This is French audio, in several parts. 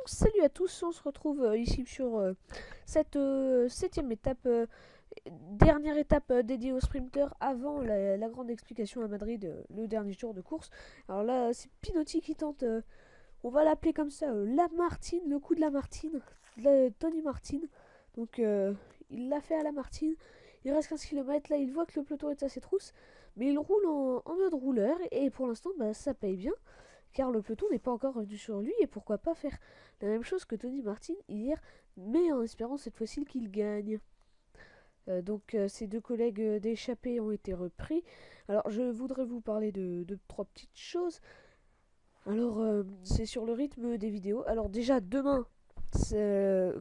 salut à tous, on se retrouve ici sur cette septième étape, dernière étape dédiée aux sprinters avant la grande explication à Madrid, le dernier jour de course. Alors là, c'est Pinotti qui tente, on va l'appeler comme ça, Lamartine, le coup de Lamartine, Tony Martin. Donc il l'a fait à Lamartine, il reste 15 km, là il voit que le peloton est à ses trousses, mais il roule en mode rouleur et pour l'instant bah, ça paye bien car le peloton n'est pas encore revenu sur lui et pourquoi pas faire la même chose que Tony Martin hier, mais en espérant cette fois-ci qu'il gagne. Donc ces deux collègues d'échappée ont été repris. Alors je voudrais vous parler de trois petites choses. Alors c'est sur le rythme des vidéos. Alors déjà demain,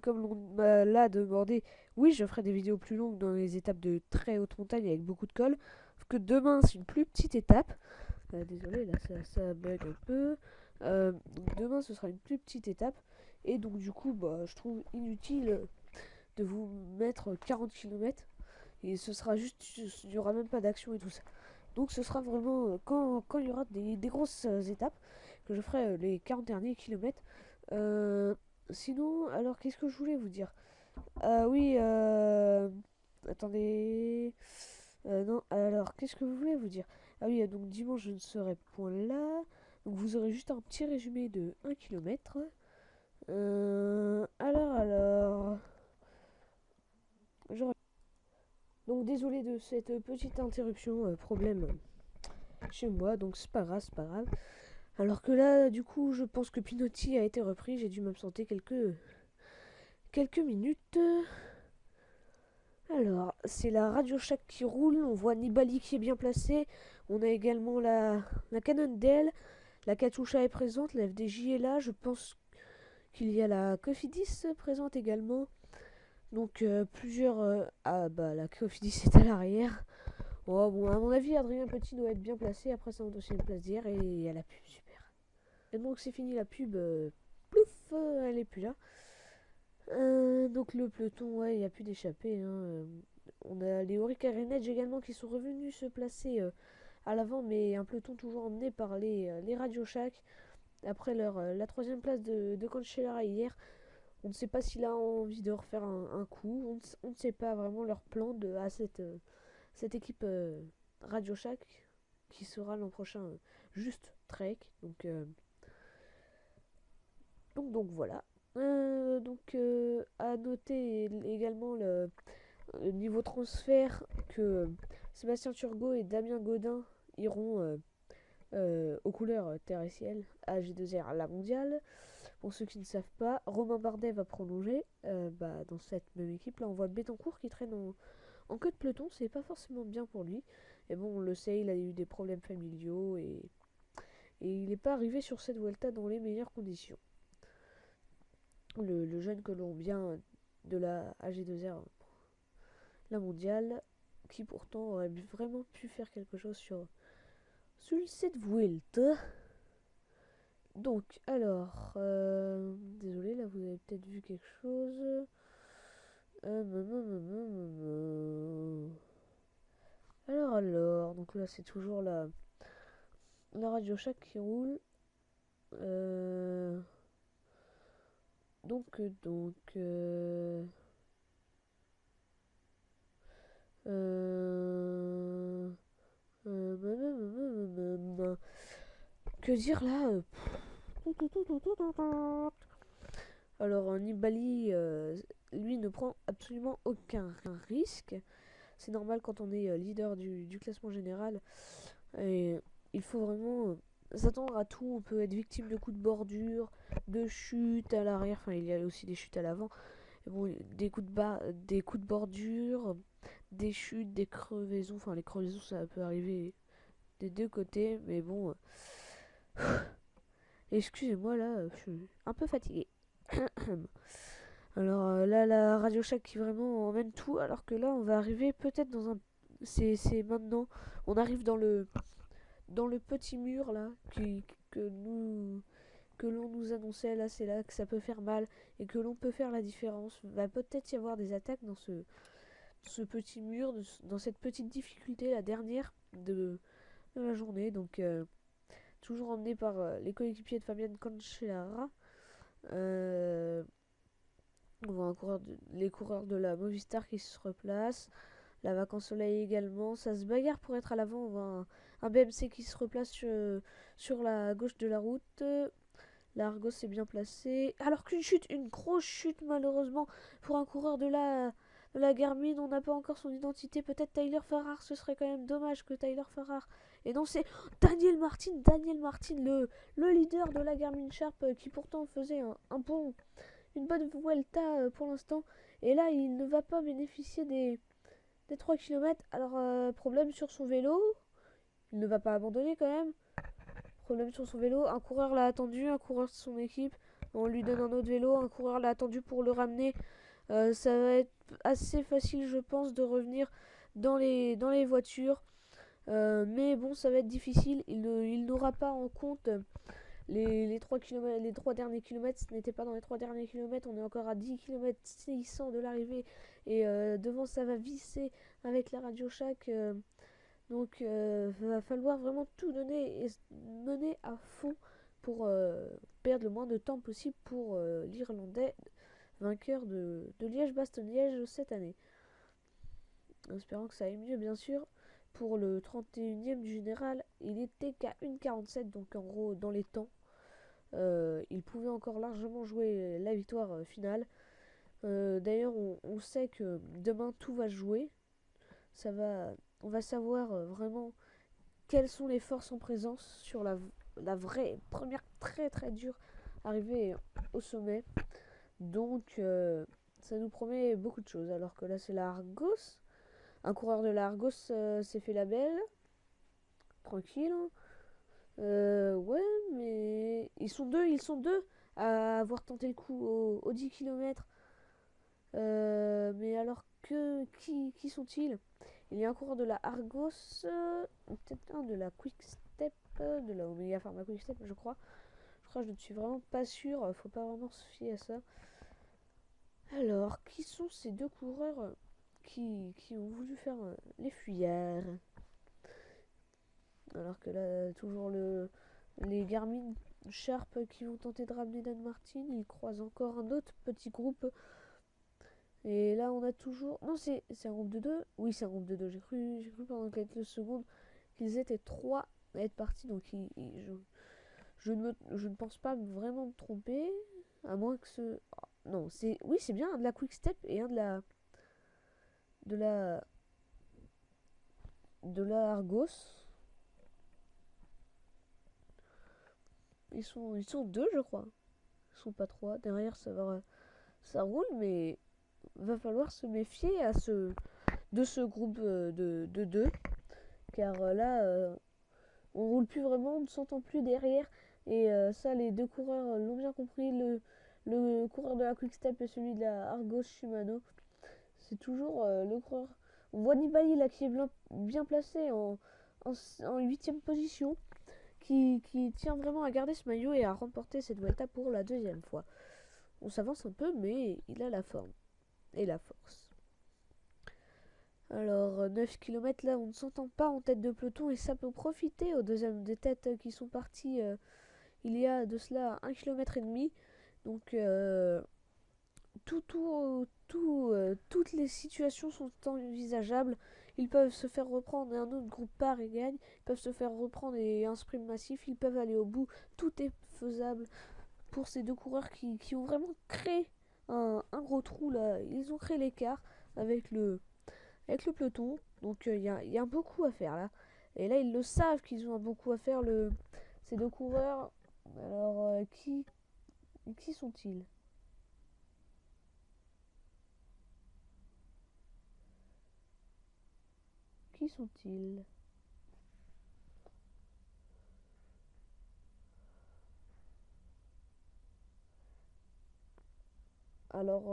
comme on m'a là demandé, oui je ferai des vidéos plus longues dans les étapes de très haute montagne avec beaucoup de cols. Sauf que demain c'est une plus petite étape. Désolé, là ça bug un peu. Donc demain ce sera une plus petite étape. Et donc du coup, bah, je trouve inutile de vous mettre 40 km. Et ce sera juste, il n'y aura même pas d'action et tout ça. Donc ce sera vraiment quand il y aura des grosses étapes que je ferai les 40 derniers kilomètres. Sinon, alors qu'est-ce que je voulais vous dire? Oui, attendez. Non, alors qu'est-ce que vous voulez vous dire? Ah oui, donc dimanche je ne serai point là. Donc vous aurez juste un petit résumé de 1 km. Alors. Donc désolé de cette petite interruption, problème chez moi, donc c'est pas grave, c'est pas grave. Alors que là, du coup, je pense que Pinotti a été repris, j'ai dû m'absenter quelques minutes. Alors, c'est la Radio Shack qui roule, on voit Nibali qui est bien placé, on a également la Cannondale, la Katusha est présente, la FDJ est là, je pense qu'il y a la Cofidis présente également. Donc plusieurs... ah bah la Cofidis est à l'arrière. Oh bon, à mon avis, Adrien Petit doit être bien placé après sa deuxième place d'hier et il y a la pub, super. Et donc c'est fini la pub, plouf, elle est plus là. Donc le peloton, ouais, il n'y a plus d'échappée. Hein. On a les Orica Renedge également qui sont revenus se placer à l'avant, mais un peloton toujours emmené par les Radio Shack. Après la troisième place de Cancellara hier, on ne sait pas s'il a envie de refaire un coup. On ne sait pas vraiment leur plan à cette équipe Radio Shack qui sera l'an prochain juste Trek. Donc voilà. À noter également le niveau transfert que Sébastien Turgot et Damien Godin iront aux couleurs terre et ciel à G2R à la mondiale. Pour ceux qui ne savent pas, Romain Bardet va prolonger dans cette même équipe. Là, on voit Bettencourt qui traîne en queue de peloton. C'est pas forcément bien pour lui. Et bon, on le sait, il a eu des problèmes familiaux et il n'est pas arrivé sur cette Vuelta dans les meilleures conditions. Le jeune colombien de la AG2R, la mondiale, qui pourtant aurait vraiment pu faire quelque chose sur cette Vuelta. Donc, alors, désolé, là vous avez peut-être vu quelque chose. Alors, donc là c'est toujours la Radio Shack qui roule. Euh, donc, donc, euh, euh, que dire là Alors Nibali, lui, ne prend absolument aucun risque. C'est normal quand on est leader du classement général. Et il faut vraiment s'attendre à tout. On peut être victime de coups de bordure, de chutes à l'arrière. Enfin, il y a aussi des chutes à l'avant. Et bon, des coups de bordure, des chutes, des crevaisons. Enfin, les crevaisons, ça peut arriver des deux côtés. Mais bon, excusez-moi, là, je suis un peu fatigué. Alors là, la Radio Shack qui vraiment emmène tout, alors que là, on va arriver peut-être dans un... C'est maintenant. On arrive dans le petit mur, là, que l'on nous annonçait. Là, c'est là que ça peut faire mal et que l'on peut faire la différence. Va peut-être y avoir des attaques dans ce petit mur, dans cette petite difficulté, la dernière de la journée. Donc, toujours emmené par les coéquipiers de Fabian Cancellara. Euh, on voit les coureurs de la Movistar qui se replacent. La Vacances Soleil également. Ça se bagarre pour être à l'avant. On voit un BMC qui se replace sur la gauche de la route. La Argos est bien placée. Alors qu'une chute, une grosse chute malheureusement pour un coureur de la Garmin. On n'a pas encore son identité. Peut-être Tyler Farrar. Ce serait quand même dommage que Tyler Farrar. Et non, c'est Daniel Martin. Daniel Martin, le leader de la Garmin Sharp qui pourtant faisait une bonne Vuelta pour l'instant. Et là, il ne va pas bénéficier des 3 km. Alors, problème sur son vélo. Il ne va pas abandonner quand même. Problème sur son vélo. Un coureur l'a attendu, un coureur de son équipe. On lui donne un autre vélo. Un coureur l'a attendu pour le ramener. Ça va être assez facile, je pense, de revenir dans les voitures. Mais bon, ça va être difficile. Il n'aura pas en compte les 3 km, les 3 derniers kilomètres. Ce n'était pas dans les 3 derniers kilomètres. On est encore à 10 km 600 de l'arrivée. Et devant, ça va visser avec la Radio Shack. Donc, va falloir vraiment tout donner et mener à fond pour perdre le moins de temps possible pour l'Irlandais vainqueur de Liège-Bastogne-Liège cette année. En espérant que ça aille mieux, bien sûr. Pour le 31e du général, il était qu'à 1,47, donc en gros dans les temps. Il pouvait encore largement jouer la victoire finale. D'ailleurs, on sait que demain tout va se jouer. On va savoir vraiment quelles sont les forces en présence sur la vraie première très très dure arrivée au sommet. Donc ça nous promet beaucoup de choses. Alors que là c'est la Argos. Un coureur de la Argos s'est fait la belle. Tranquille. Ouais, mais ils sont deux à avoir tenté le coup aux 10 km. Mais alors qui sont-ils? Il y a un coureur de la Argos, peut-être un de la Quick Step, de la Omega Pharma Quick Step, je crois. Je ne suis vraiment pas sûre, faut pas vraiment se fier à ça. Alors, qui sont ces deux coureurs qui ont voulu faire les fuyards? Alors que là, toujours les Garmin Sharp qui vont tenter de ramener Dan Martin. Ils croisent encore un autre petit groupe. Et là, on a toujours... Non, c'est un groupe de deux. Oui, c'est un groupe de deux. J'ai cru pendant quelques secondes qu'ils étaient trois à être partis. Donc, je ne pense pas vraiment me tromper. À moins que ce... Non, oui, c'est bien un de la Quick Step et un de la Argos. Ils sont deux, je crois. Ils sont pas trois. Derrière, ça roule, mais va falloir se méfier de ce groupe de deux. Car là, on roule plus vraiment, on ne s'entend plus derrière. Et ça, les deux coureurs l'ont bien compris. Le coureur de la Quick Step et celui de la Argos Shimano. C'est toujours le coureur. On voit Nibali là qui est bien placé en 8ème position. Qui tient vraiment à garder ce maillot et à remporter cette Vuelta pour la deuxième fois. On s'avance un peu, mais il a la forme et la force. Alors, 9 km là, on ne s'entend pas en tête de peloton et ça peut profiter aux deuxièmes des têtes qui sont parties il y a de cela 1,5 km. Donc, toutes les situations sont envisageables. Ils peuvent se faire reprendre et un autre groupe part et gagne. Ils peuvent se faire reprendre et un sprint massif. Ils peuvent aller au bout. Tout est faisable pour ces deux coureurs qui ont vraiment créé un gros trou là. Ils ont créé l'écart avec le peloton. Donc il y a beaucoup à faire là. Et là ils le savent qu'ils ont un beaucoup à faire ces deux coureurs. Alors qui sont-ils? Qui sont-ils? Alors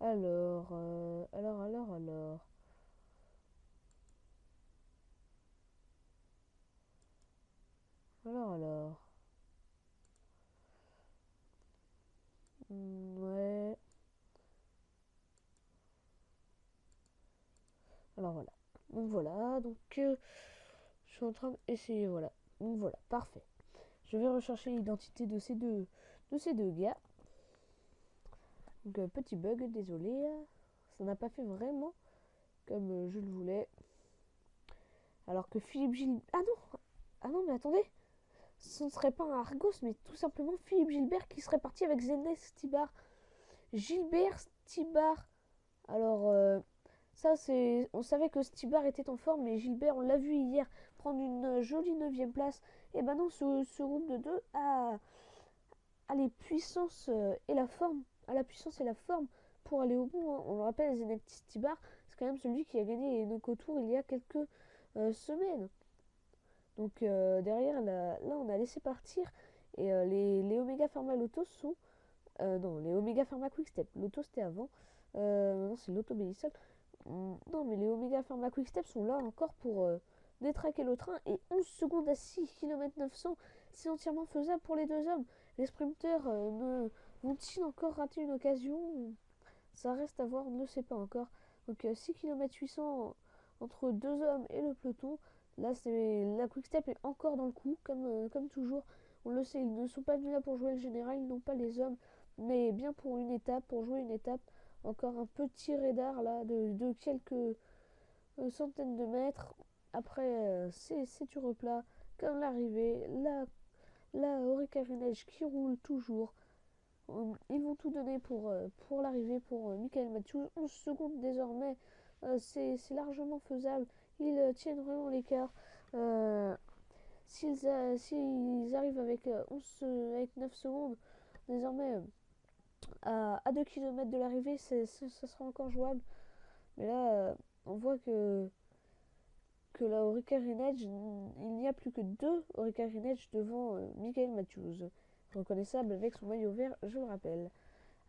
alors. Alors. Ouais. Alors voilà. Donc voilà. Donc sont en train d'essayer, voilà. Donc voilà, parfait. Je vais rechercher l'identité de ces deux gars. Donc petit bug, désolé. Ça n'a pas fait vraiment comme je le voulais. Alors que Philippe Gilbert... Ah non, mais attendez. Ce ne serait pas un Argos, mais tout simplement Philippe Gilbert qui serait parti avec Zenès Stibar. Gilbert Stibar. Alors, ça c'est... On savait que Stibar était en forme, mais Gilbert, on l'a vu hier prendre une jolie 9e place. Et ben non, ce groupe de deux a les puissances et la forme. A la puissance et la forme pour aller au bout. Hein. On le rappelle, Zenès Stibar, c'est quand même celui qui a gagné les Noco Tours il y a quelques semaines. Donc derrière, là, on a laissé partir. Et les Omega Pharma Loto sont... non, les Omega Pharma Quickstep. Loto, c'était avant. Non, c'est Loto Bélisol. Non, mais les Omega Pharma Quickstep sont là encore pour détraquer le train. Et 11 secondes à 6 km 900, c'est entièrement faisable pour les deux hommes. Les sprinteurs vont-ils encore rater une occasion? Ça reste à voir, on ne le sait pas encore. Donc 6 km 800 entre deux hommes et le peloton. Là, la Quickstep est encore dans le coup, comme toujours. On le sait, ils ne sont pas venus là pour jouer le général, ils n'ont pas les hommes, mais bien pour une étape, pour jouer une étape. Encore un petit radar là de quelques centaines de mètres. Après, c'est du replat, comme l'arrivée. Là, Orica Vinage qui roule toujours. Ils vont tout donner pour l'arrivée pour Michael Matthews. 11 secondes désormais, c'est largement faisable. Ils tiennent vraiment l'écart. S'ils arrivent avec 9 secondes, désormais à 2 km de l'arrivée, ça sera encore jouable. Mais là, on voit que la Orica Vinage, il n'y a plus que 2 Orica Vinage devant Michael Matthews. Reconnaissable avec son maillot vert, je le rappelle.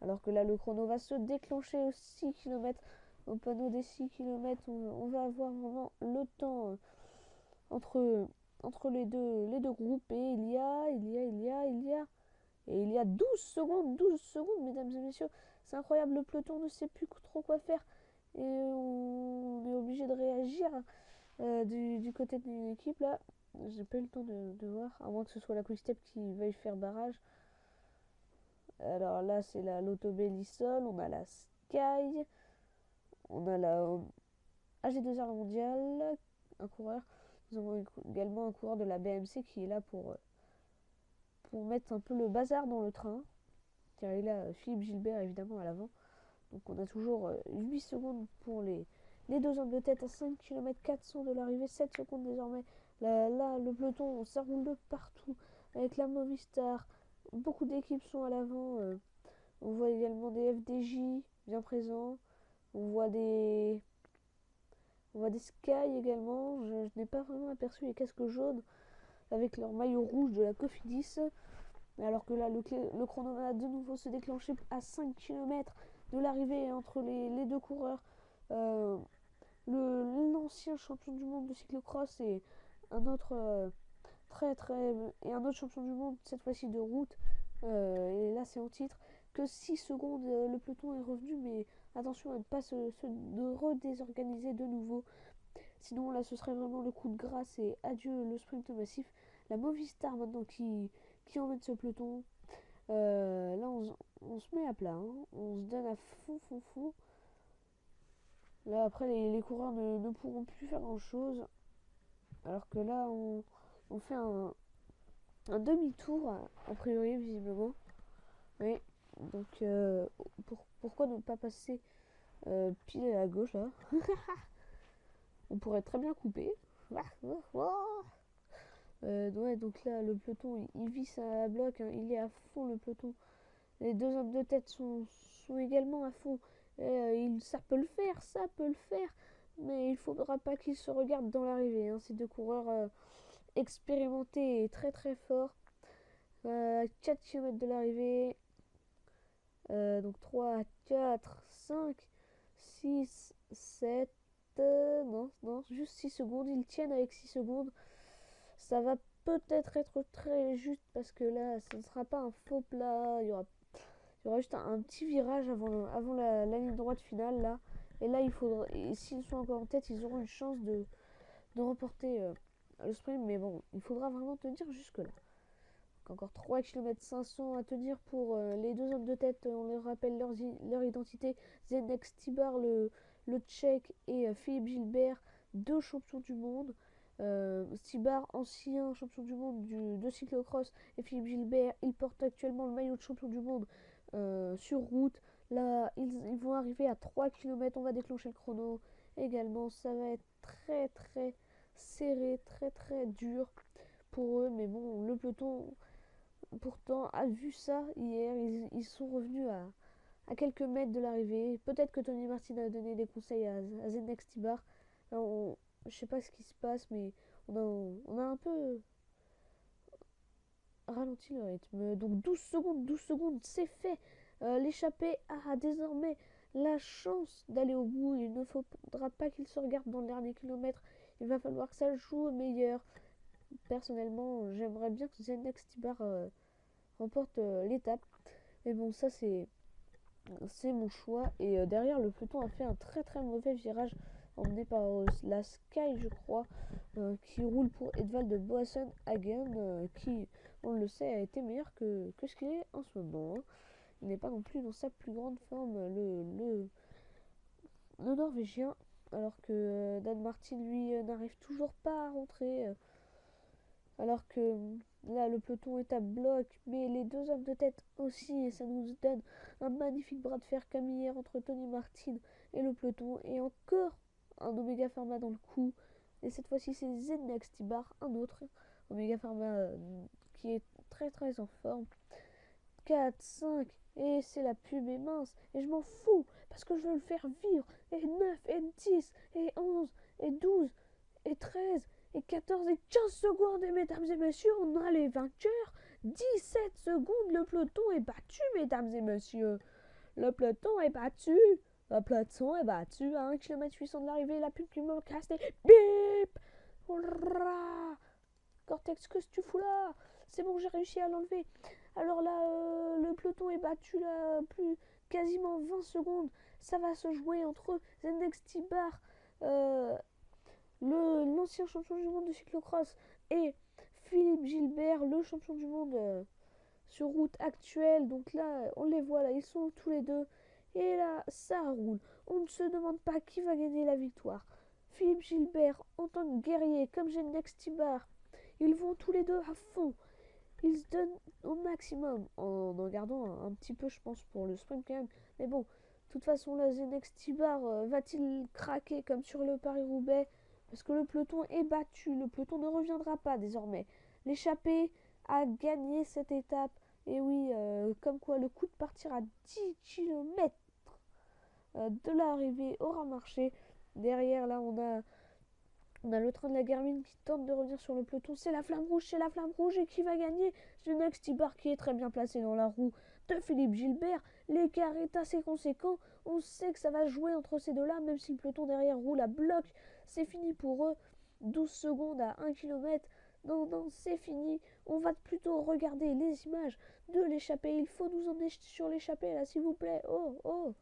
Alors que là, le chrono va se déclencher aux 6 km. Au panneau des 6 km, on va avoir vraiment le temps entre les deux groupes. Et il y a 12 secondes, mesdames et messieurs. C'est incroyable, le peloton ne sait plus trop quoi faire. Et on est obligé de réagir du côté d'une équipe là. J'ai pas eu le temps de voir, à moins que ce soit la Quickstep qui veuille faire barrage. Alors là, c'est la Lotto Bélisol, on a la Sky, on a la AG2R mondiale, un coureur. Nous avons également un coureur de la BMC qui est là pour mettre un peu le bazar dans le train. Car il a Philippe Gilbert évidemment à l'avant. Donc on a toujours 8 secondes pour les deux hommes de tête à 5 km 400 de l'arrivée, 7 secondes désormais. Là, le peloton, ça roule de partout avec la Movistar. Beaucoup d'équipes sont à l'avant. On voit également des FDJ bien présents. On voit des Sky également. Je n'ai pas vraiment aperçu les casques jaunes avec leur maillot rouge de la Cofidis. Alors que là, le chrono va de nouveau se déclencher à 5 km de l'arrivée entre les deux coureurs. L'ancien champion du monde de cyclocross et un autre un autre champion du monde, cette fois-ci de route. Et là, c'est en titre. Que 6 secondes, le peloton est revenu, mais attention à ne pas se redésorganiser de nouveau. Sinon, là, ce serait vraiment le coup de grâce et adieu le sprint massif. La Movistar maintenant qui emmène ce peloton. Là, on se met à plat. Hein. On se donne à fond. Là, après, les coureurs ne pourront plus faire grand-chose. Alors que là, on fait un demi-tour, a priori, visiblement. Oui. Donc, pourquoi ne pas passer pile à gauche, là? On pourrait très bien couper. Ouais, donc là, le peloton, il vit à bloc. Hein. Il est à fond, le peloton. Les deux hommes de tête sont également à fond. Ça peut le faire. Mais il faudra pas qu'ils se regardent dans l'arrivée. Hein. Ces deux coureurs expérimentés et très très forts. 4 km de l'arrivée. Donc 3, 4, 5, 6, 7. Non, juste 6 secondes. Ils tiennent avec 6 secondes. Ça va peut-être être très juste parce que là, ce ne sera pas un faux plat. Il y aura juste un petit virage avant la ligne droite finale là. Et là, s'ils sont encore en tête, ils auront une chance de remporter le sprint, mais bon, il faudra vraiment tenir jusque-là. Encore 3 km 500 à tenir pour les deux hommes de tête. On leur rappelle leur identité. Zdeněk Stybar, le Tchèque, et Philippe Gilbert, deux champions du monde. Stybar, ancien champion du monde de cyclocross, et Philippe Gilbert, il porte actuellement le maillot de champion du monde sur route. Là, ils vont arriver à 3 km. On va déclencher le chrono également. Ça va être très très serré, très très dur pour eux. Mais bon, le peloton pourtant a vu ça hier. Ils sont revenus à quelques mètres de l'arrivée. Peut-être que Tony Martin a donné des conseils à Zdeněk Stybar. Je sais pas ce qui se passe, mais on a un peu ralenti le rythme. Donc 12 secondes, c'est fait. L'échappée a désormais la chance d'aller au bout. Il ne faudra pas qu'il se regarde dans le dernier kilomètre. Il va falloir que ça joue au meilleur. Personnellement, j'aimerais bien que Zdeněk Stybar remporte l'étape. Mais bon, ça c'est mon choix. Et derrière, le peloton a fait un très très mauvais virage emmené par la Sky, je crois, qui roule pour Edvald de Boasson Hagen, qui, on le sait, a été meilleur que ce qu'il est en ce moment. Hein. Il n'est pas non plus dans sa plus grande forme, le Norvégien, alors que Dan Martin, lui, n'arrive toujours pas à rentrer. Alors que là, le peloton est à bloc, mais les deux hommes de tête aussi, et ça nous donne un magnifique bras de fer comme hier entre Tony Martin et le peloton, et encore un Omega Pharma dans le coup. Et cette fois-ci, c'est Zdeněk Stybar, un autre Omega Pharma qui est très très en forme. 4, 5, et c'est la pub est mince, et je m'en fous, parce que je veux le faire vivre, et 9, et 10, et 11, et 12, et 13, et 14, et 15 secondes, et mesdames et messieurs, on a les vainqueurs. 17 secondes, le peloton est battu, mesdames et messieurs. Le peloton est battu. Le peloton est battu à 1 km 800 de l'arrivée, la pub qui me casse les bip. Cortex, qu'est-ce que tu fous là? C'est bon, j'ai réussi à l'enlever. Alors là, le peloton est battu là, plus quasiment 20 secondes. Ça va se jouer entre Zdeněk Stybar, l'ancien champion du monde de cyclocross, et Philippe Gilbert, le champion du monde sur route actuelle. Donc là, on les voit là, ils sont tous les deux. Et là, ça roule. On ne se demande pas qui va gagner la victoire. Philippe Gilbert, en tant que guerrier, comme Zdeněk Stybar, ils vont tous les deux à fond. Ils se donnent au maximum, en gardant un petit peu, je pense, pour le sprint quand même. Mais bon, de toute façon, là, Zdeněk Stybar va-t-il craquer comme sur le Paris-Roubaix? Parce que le peloton est battu, le peloton ne reviendra pas désormais. L'échappée a gagné cette étape. Et oui, comme quoi le coup de partir à 10 km de l'arrivée aura marché. Derrière, là, on a le train de la Garmin qui tente de revenir sur le peloton. C'est la flamme rouge, Et qui va gagner? Zdeněk Stybar qui est très bien placé dans la roue de Philippe Gilbert. L'écart est assez conséquent. On sait que ça va jouer entre ces deux-là, même si le peloton derrière roule à bloc. C'est fini pour eux. 12 secondes à 1 km. Non, c'est fini. On va plutôt regarder les images de l'échappée. Il faut nous emmener sur l'échappée, là, s'il vous plaît. Oh.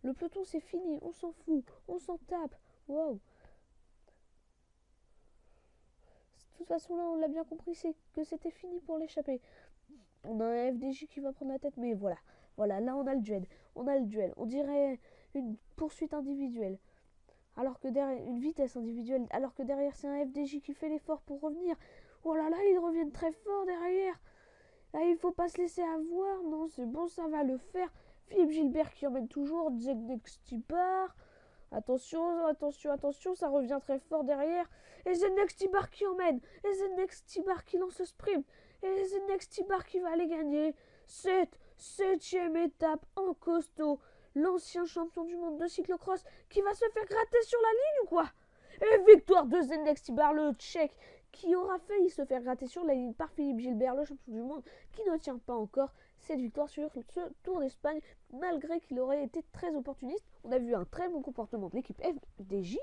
Le peloton, c'est fini. On s'en fout. On s'en tape. Wow. De toute façon, là, on l'a bien compris, c'est que c'était fini pour l'échappée. On a un FDJ qui va prendre la tête, mais voilà. Voilà, là, on a le duel. On dirait une poursuite individuelle. Alors que derrière, une vitesse individuelle. Alors que derrière, c'est un FDJ qui fait l'effort pour revenir. Oh là là, ils reviennent très fort derrière. Là, il faut pas se laisser avoir. Non, c'est bon, ça va le faire. Philippe Gilbert qui emmène toujours. Zdeněk Stybar. Attention, ça revient très fort derrière. Et Zdeněk Stybar qui emmène. Et Zdeněk Stybar qui lance le sprint. Et Zdeněk Stybar qui va aller gagner cette 7e étape en costaud. L'ancien champion du monde de cyclocross qui va se faire gratter sur la ligne ou quoi? Et victoire de Zdeněk Stybar, le Tchèque, qui aura failli se faire gratter sur la ligne par Philippe Gilbert, le champion du monde, qui ne tient pas encore cette victoire sur ce Tour d'Espagne, malgré qu'il aurait été très opportuniste. On a vu un très bon comportement de l'équipe FDJ,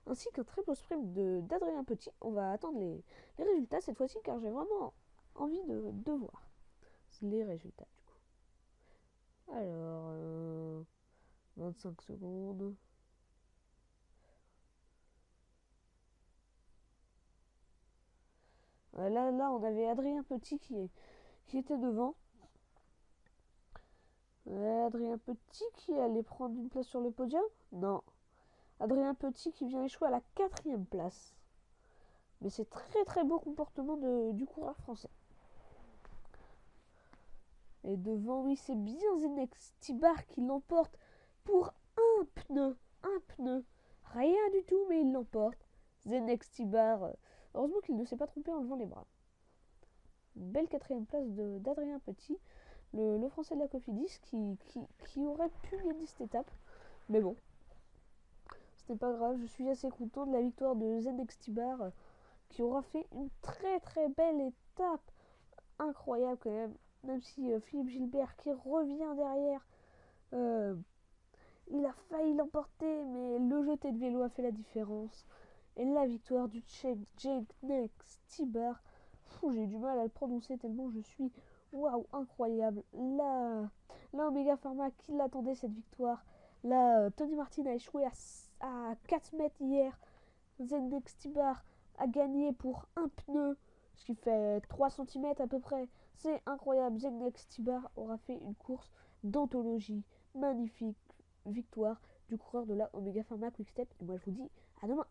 ainsi qu'un très beau sprint d'Adrien Petit. On va attendre les résultats cette fois-ci, car j'ai vraiment envie de voir les résultats du coup. Alors, 25 secondes. Là, on avait Adrien Petit qui était devant. Adrien Petit qui allait prendre une place sur le podium? Non. Adrien Petit qui vient échouer à la 4e place. Mais c'est très beau comportement du coureur français. Et devant, oui, c'est bien Zenex Tibar qui l'emporte pour un pneu. Un pneu. Rien du tout, mais il l'emporte. Zenex Tibar, heureusement qu'il ne s'est pas trompé en levant les bras. Une belle 4e place d'Adrien Petit, le français de la Cofidis qui aurait pu gagner cette étape. Mais bon, ce n'est pas grave, je suis assez content de la victoire de Zenex Tibar qui aura fait une très belle étape. Incroyable quand même si Philippe Gilbert qui revient derrière, il a failli l'emporter, mais le jeté de vélo a fait la différence. Et la victoire du Tchèque Zenex Tibar, j'ai eu du mal à le prononcer tellement je suis waouh, incroyable. Là Omega Pharma qui l'attendait cette victoire. Là, Tony Martin a échoué à 4 mètres hier. Zenex Tibar a gagné pour un pneu, ce qui fait 3 cm à peu près. C'est incroyable. Zenex Tibar aura fait une course d'anthologie. Magnifique victoire du coureur de la Omega Pharma Quick Step. Et moi je vous dis à demain.